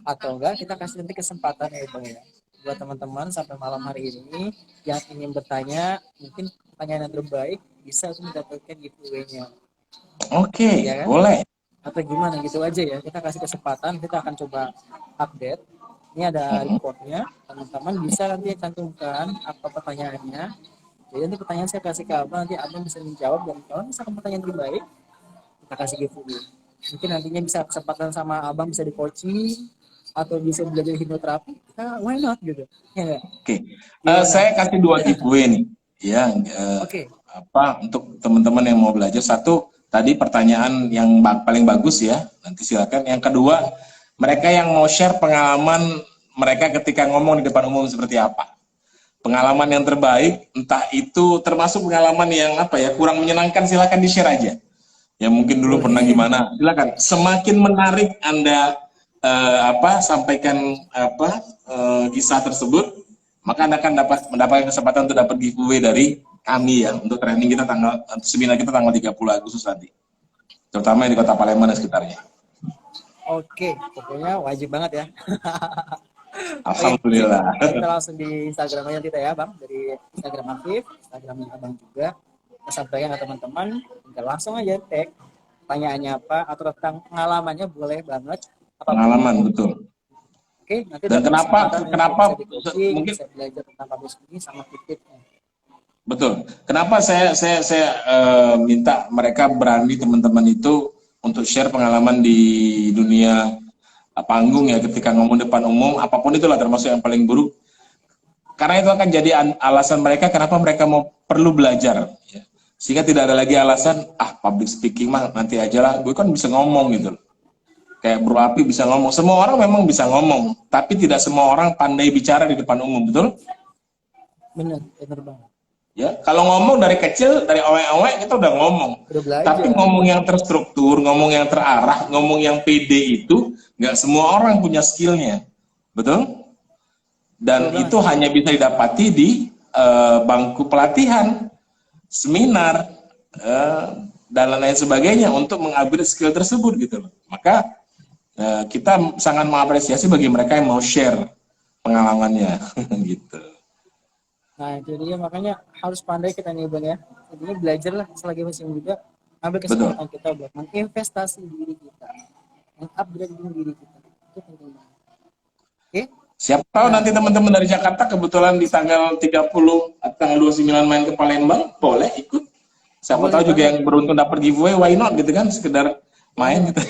atau enggak kita kasih nanti kesempatan ya Bang ya buat teman-teman sampai malam hari ini yang ingin bertanya, mungkin pertanyaan yang terbaik bisa mendapatkan giveaway-nya. Oke, ya kan? boleh. Atau gimana gitu aja ya, kita kasih kesempatan, kita akan coba update. Ini ada recordnya, teman-teman bisa nanti cantumkan apa pertanyaannya. Jadi nanti pertanyaan saya kasih ke Abang, nanti Abang bisa menjawab, dan kalau misalkan pertanyaan terbaik kita kasih giveaway. Mungkin nantinya bisa kesempatan sama Abang bisa di coaching atau bisa belajar hipnoterapi, why not gitu ya. Oke. Saya kasih 2 giveaway nih ya. Untuk teman-teman yang mau belajar. Satu, tadi pertanyaan yang paling bagus ya, nanti silakan. Yang kedua, mereka yang mau share pengalaman mereka ketika ngomong di depan umum seperti apa. Pengalaman yang terbaik, entah itu termasuk pengalaman yang kurang menyenangkan, silakan di-share aja. Ya mungkin dulu pernah gimana, silakan. Semakin menarik Anda sampaikan kisah tersebut, maka Anda akan mendapatkan kesempatan untuk dapat giveaway dari kami ya, untuk training kita seminar kita tanggal 30 Agustus nanti. Terutama di Kota Palembang dan sekitarnya. Oke, pokoknya wajib banget ya. Alhamdulillah. Kita langsung di Instagramnya kita ya Bang, dari Instagram Afif, Instagramnya Abang juga. Kita sampaikan ke teman-teman, kita langsung aja tag pertanyaannya apa atau tentang pengalamannya, boleh banget. Pengalaman betul. Oke, nanti dan kenapa mungkin bisa belajar tentang public speaking sama tipsnya. Betul. Kenapa saya minta mereka berani, teman-teman itu, untuk share pengalaman di dunia panggung ya, ketika ngomong depan umum, apapun itulah, termasuk yang paling buruk. Karena itu akan jadi alasan mereka kenapa mereka perlu belajar. Ya. Sehingga tidak ada lagi alasan, public speaking mah nanti aja lah, gue kan bisa ngomong gitu. Kayak Bro Api bisa ngomong. Semua orang memang bisa ngomong, tapi tidak semua orang pandai bicara di depan umum, betul? Benar banget. Ya, kalau ngomong dari kecil, dari awal-awal kita udah ngomong. Tapi ngomong yang terstruktur, ngomong yang terarah, ngomong yang pede itu, nggak semua orang punya skillnya, betul? Dan itu hanya bisa didapati di bangku pelatihan. seminar, dan lain sebagainya untuk mengupgrade skill tersebut gitu loh. Maka kita sangat mengapresiasi bagi mereka yang mau share pengalamannya gitu. Nah itu dia, makanya harus pandai kita nih Bang ya. Jadi belajar lah selagi masih muda, ambil Betul. kesempatan kita buat menginvestasi diri kita, mengupgrade diri kita. Itu penting banget. Oke? Siapa tahu Nah, nanti teman-teman dari Jakarta kebetulan di tanggal 30 atau tanggal 29 main ke Palembang, boleh ikut. Siapa boleh tahu juga banget. yang beruntung dapat giveaway, why not gitu kan, sekedar main gitu.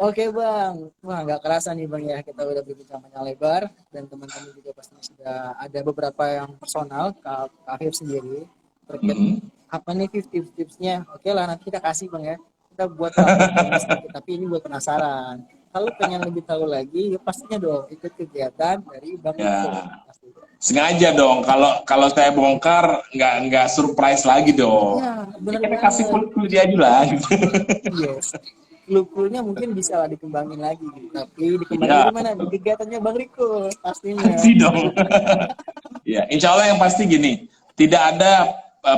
Oke Bang, wah nggak kerasa nih Bang ya, kita udah berbincang panjang lebar dan teman-teman juga pasti sudah ada beberapa yang personal ke Afif sendiri terkait Mhm. apa nih tips-tipsnya. Oke lah, nanti kita kasih Bang ya, kita buat tamu sedikit, tapi ini buat penasaran. Kalau pengen lebih tahu lagi, ya pastinya dong ikut kegiatan dari Bang Riko. Ya, sengaja dong. Kalau saya bongkar, nggak surprise lagi dong. Iya, Ya, benar kita kasih banget. kulit dia aja lah. Gitu. Yes. Lukulnya mungkin bisa lah dikembangin lagi gitu. Tapi dikembangin Iya, di mana? Di kegiatannya Bang Riko pastinya. pasti dong. Ya, insya Allah yang pasti gini, tidak ada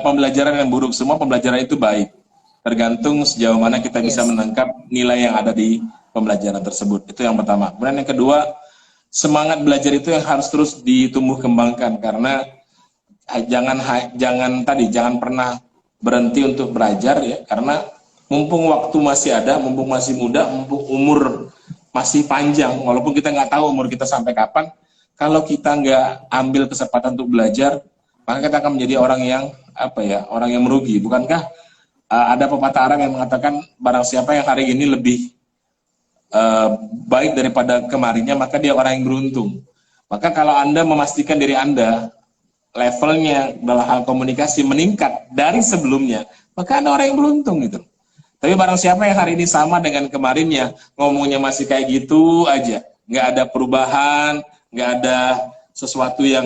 pembelajaran yang buruk, semua pembelajaran itu baik. Tergantung sejauh mana kita bisa Yes. menangkap nilai yang ada di pembelajaran tersebut. Itu yang pertama. Kemudian yang kedua, semangat belajar itu yang harus terus ditumbuh kembangkan karena jangan pernah berhenti untuk belajar ya, karena mumpung waktu masih ada, mumpung masih muda, mumpung umur masih panjang, walaupun kita nggak tahu umur kita sampai kapan, kalau kita nggak ambil kesempatan untuk belajar, maka kita akan menjadi orang yang orang yang merugi. Bukankah ada pepatah Arab yang mengatakan barang siapa yang hari ini lebih baik daripada kemarinnya, maka dia orang yang beruntung. Maka kalau Anda memastikan diri Anda levelnya dalam hal komunikasi meningkat dari sebelumnya, maka Anda orang yang beruntung gitu. Tapi barang siapa yang hari ini sama dengan kemarinnya, ngomongnya masih kayak gitu aja, nggak ada perubahan, nggak ada sesuatu yang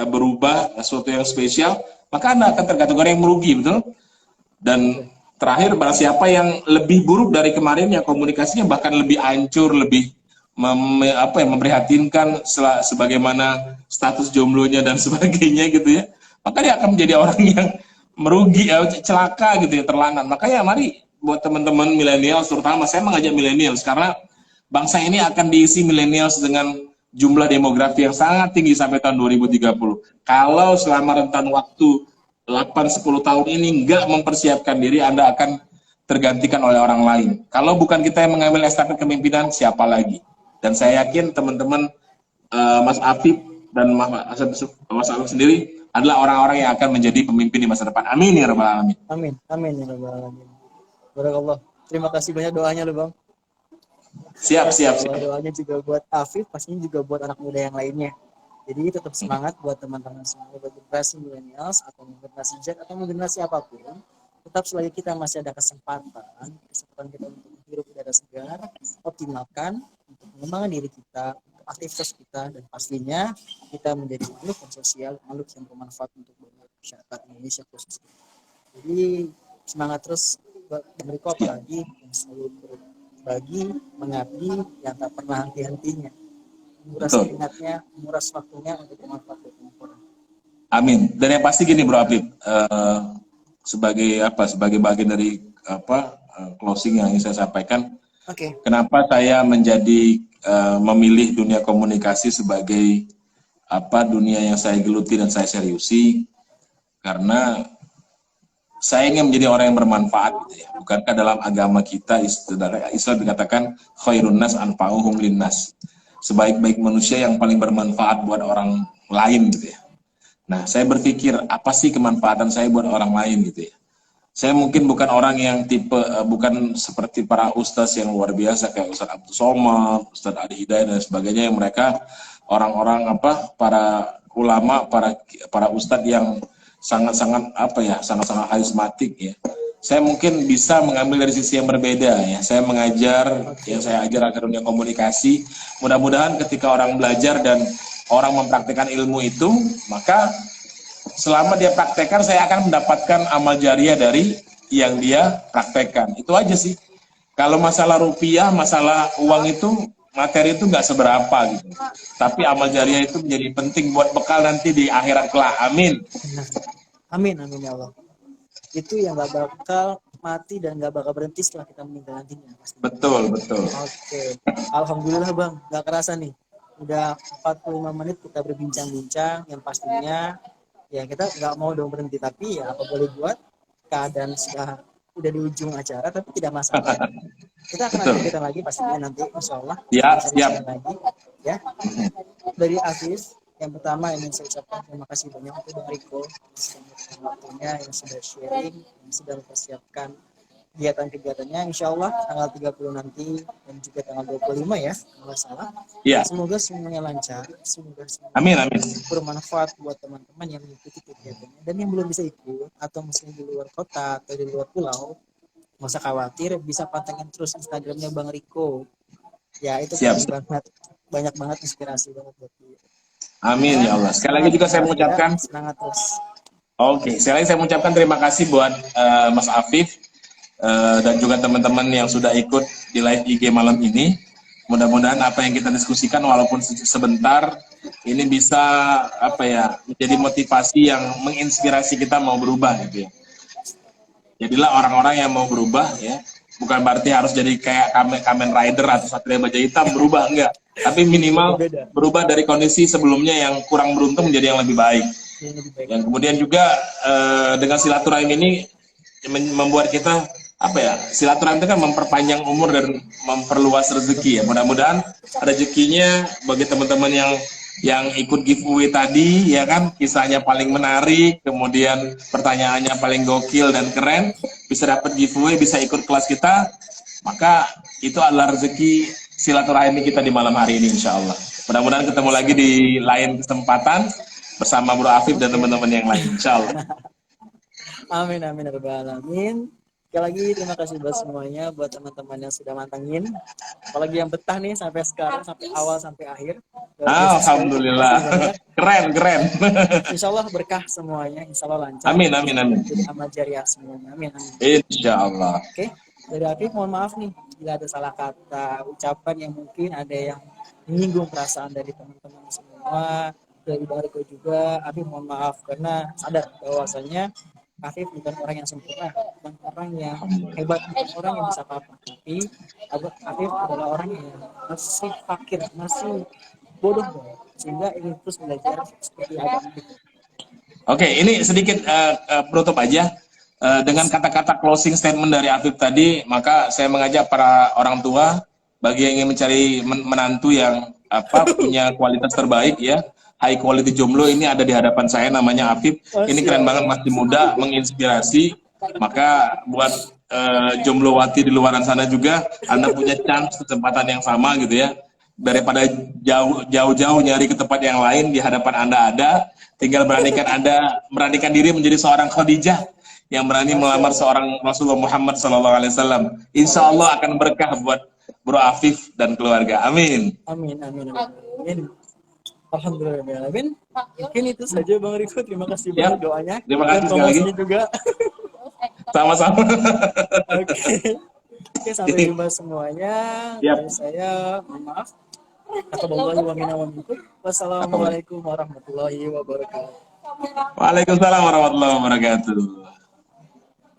berubah, sesuatu yang spesial, maka Anda akan terkategori yang merugi, betul? Dan terakhir, barang siapa yang lebih buruk dari kemarinnya, komunikasinya bahkan lebih hancur, lebih memprihatinkan sebagaimana status jomblonya dan sebagainya gitu ya, maka dia akan menjadi orang yang merugi, celaka gitu ya, terlantar. Makanya mari buat teman-teman milenial, terutama saya mengajak milenial karena bangsa ini akan diisi milenial dengan jumlah demografi yang sangat tinggi sampai tahun 2030. Kalau selama rentan waktu 8-10 tahun ini nggak mempersiapkan diri, Anda akan tergantikan oleh orang lain. Kalau bukan kita yang mengambil estafet kepemimpinan, siapa lagi? Dan saya yakin teman-teman Mas Afif dan Mas Afif sendiri adalah orang-orang yang akan menjadi pemimpin di masa depan. Amin ya rabbal alamin. Amin. Amin ya rabbal alamin. Barakallah. Terima kasih banyak doanya loh Bang. Siap. Doanya juga buat Afif, pastinya juga buat anak muda yang lainnya. Jadi tetap semangat buat teman-teman semua, buat generasi millennials atau generasi Z atau generasi apapun. Tetap selagi kita masih ada kesempatan kita untuk menghirup udara segar, optimalkan untuk mengembangkan diri kita, aktivitas kita, dan pastinya kita menjadi makhluk yang sosial, makhluk yang bermanfaat untuk masyarakat Indonesia khususnya. Jadi semangat terus buat mereka, apalagi yang selalu berbagi, mengabdi, yang tak pernah henti-hentinya, menguras keringatnya, menguras waktunya untuk bermanfaat buat orang. Amin. Dan yang pasti gini Bro Afif, sebagai bagian dari closing yang ingin saya sampaikan. Okay. Kenapa saya menjadi memilih dunia komunikasi sebagai dunia yang saya geluti dan saya seriusi, karena saya ingin menjadi orang yang bermanfaat gitu ya. Bukankah dalam agama kita Islam dikatakan khairun nas anfa'uhum linnas, sebaik-baik manusia yang paling bermanfaat buat orang lain gitu ya. Nah, saya berpikir apa sih kemanfaatan saya buat orang lain gitu ya. Saya mungkin bukan orang yang bukan seperti para ustaz yang luar biasa kayak Ustaz Abdul Somad, Ustaz Adi Hidayat dan sebagainya, yang mereka orang-orang para ulama, para ustaz yang sangat-sangat sangat-sangat karismatik ya. Saya mungkin bisa mengambil dari sisi yang berbeda ya. Saya mengajar, yang saya ajar agar dunia komunikasi. Mudah-mudahan ketika orang belajar dan orang mempraktikkan ilmu itu, maka selama dia praktekkan, saya akan mendapatkan amal jariah dari yang dia praktekkan. Itu aja sih. Kalau masalah rupiah, masalah uang itu materi itu nggak seberapa gitu. Tapi amal jariah itu menjadi penting buat bekal nanti di akhirat kelak. Amin. Benar. Amin, amin ya Allah. Itu yang gak bakal mati dan gak bakal berhenti setelah kita meninggal nantinya. Betul, betul. Oke, alhamdulillah Bang, gak kerasa nih. Udah 45 menit kita berbincang-bincang, yang pastinya ya kita nggak mau dong berhenti, tapi ya apa boleh buat, keadaan sudah udah di ujung acara, tapi tidak masalah. Kita akan lanjutkan lagi pastinya nanti, insya Allah. Ya, Kita siap. bisa lagi, ya. Dari Hafiz, yang pertama ingin saya ucapkan terima kasih banyak untuk Bang Riko yang waktunya, yang sudah sharing, yang sudah mempersiapkan kegiatan-kegiatannya, insya Allah tanggal 30 nanti dan juga tanggal 25 ya kalau salah. Ya. Semoga semuanya lancar, semoga Amin, amin. bermanfaat buat teman-teman yang mengikuti kegiatannya, dan yang belum bisa ikut atau mungkin di luar kota atau di luar pulau, nggak usah khawatir, bisa pantengin terus Instagramnya Bang Riko ya. Itu Siap. banyak banget inspirasi banget buat dia. Amin ya Allah. Sekali lagi juga saya mengucapkan semangat terus. Oke, sekali lagi saya mengucapkan terima kasih buat Mas Afif dan juga teman-teman yang sudah ikut di live IG malam ini. Mudah-mudahan apa yang kita diskusikan walaupun sebentar ini bisa menjadi motivasi yang menginspirasi kita mau berubah gitu ya. Jadilah orang-orang yang mau berubah ya. Bukan berarti harus jadi kayak Kamen Rider atau Satria Baja Hitam, berubah enggak. Tapi minimal berubah dari kondisi sebelumnya yang kurang beruntung menjadi yang lebih baik. Yang kemudian juga dengan silaturahim ini membuat kita silaturahim itu kan memperpanjang umur dan memperluas rezeki ya. Mudah-mudahan rezekinya bagi teman-teman yang ikut giveaway tadi ya kan, kisahnya paling menarik, kemudian pertanyaannya paling gokil dan keren, bisa dapat giveaway, bisa ikut kelas kita, maka itu adalah rezeki silaturahim kita di malam hari ini insya Allah. Mudah-mudahan ketemu lagi di lain kesempatan bersama Bro Afif dan teman-teman yang lain insya Allah. Amin, amin, rabbal alamin. Sekali lagi terima kasih buat semuanya, buat teman-teman yang sudah mantengin, apalagi yang betah nih sampai sekarang, sampai awal sampai akhir. Alhamdulillah, keren. Insya Allah berkah semuanya, insya Allah lancar. Amin. Jadi amal jariah semuanya, amin. Insya Allah. Oke, dari Afif mohon maaf nih bila ada salah kata, ucapan yang mungkin ada yang menyinggung perasaan dari teman-teman semua, dari Bariko juga. Afif mohon maaf karena sadar bahwasanya Afif bukan orang yang sempurna, bukan orang yang hebat, bukan orang yang bisa apa-apa. Tapi Afif adalah orang yang masih fakir, masih bodoh, sehingga ingin terus belajar seperti agama itu. Oke, ini sedikit penutup aja dengan kata-kata closing statement dari Afif tadi. Maka saya mengajak para orang tua bagi yang ingin mencari menantu yang punya kualitas terbaik ya. High quality jomblo ini ada di hadapan saya, namanya Afif. Ini keren banget, masih muda, menginspirasi. Maka buat jomblowati di luar sana juga, Anda punya chance, kesempatan yang sama gitu ya. Daripada jauh-jauh nyari ke tempat yang lain, di hadapan Anda ada. Tinggal beranikan diri menjadi seorang Khadijah yang berani melamar seorang Rasulullah Muhammad SAW. Insya Allah akan berkah buat Bro Afif dan keluarga. Amin. Amin. Alhamdulillah. Mungkin itu saja Bang Riko. Terima kasih banyak doanya. Terima kasih sekali lagi. Juga. Sama-sama. Oke, sampai jumpa semuanya. Dari saya, mohon maaf. Wassalamualaikum warahmatullahi wabarakatuh. Waalaikumsalam warahmatullahi wabarakatuh.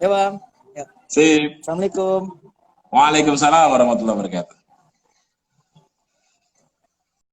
Ya Bang. Ya. Sip. Assalamualaikum. Waalaikumsalam warahmatullahi wabarakatuh.